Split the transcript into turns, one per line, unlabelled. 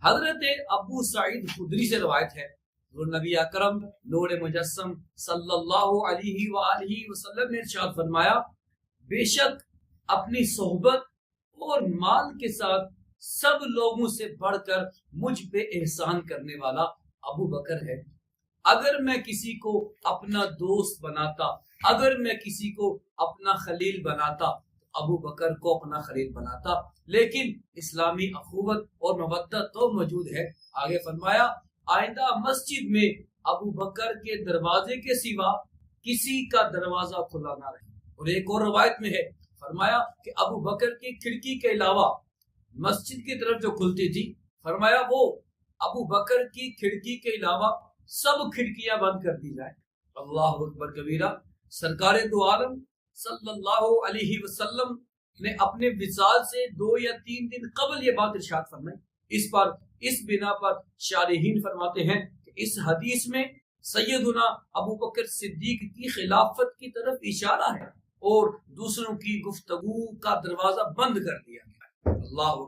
حضرت ابو سعید خدری سے روایت ہے، نبی اکرم نور مجسم صلی اللہ علیہ وآلہ وسلم نے ارشاد فرمایا، بے شک اپنی صحبت اور مال کے ساتھ سب لوگوں سے بڑھ کر مجھ پہ احسان کرنے والا ابو بکر ہے۔ اگر میں کسی کو اپنا دوست بناتا، اگر میں کسی کو اپنا خلیل بناتا، ابو بکر کو اپنا خلیل بناتا۔ لیکن اسلامی اخوت اور مودت تو موجود ہے۔ آگے فرمایا، آئندہ مسجد میں ابو بکر کے دروازے کے سوا کسی کا دروازہ کھلا نہ رہے۔ اور ایک اور روایت میں ہے، فرمایا کہ ابو بکر کی کھڑکی کے علاوہ مسجد کی طرف جو کھلتی تھی، فرمایا وہ ابو بکر کی کھڑکی کے علاوہ سب کھڑکیاں بند کر دی جائیں۔ اللہ اکبر کبیرہ۔ سرکار دو عالم صلی اللہ علیہ وسلم نے اپنے وصال سے 2 یا 3 دن قبل یہ بات ارشاد فرمائی۔ اس بنا پر شارحین فرماتے ہیں کہ اس حدیث میں سیدنا ابو بکر صدیق کی خلافت کی طرف اشارہ ہے اور دوسروں کی گفتگو کا دروازہ بند کر دیا گیا ہے۔ اللہ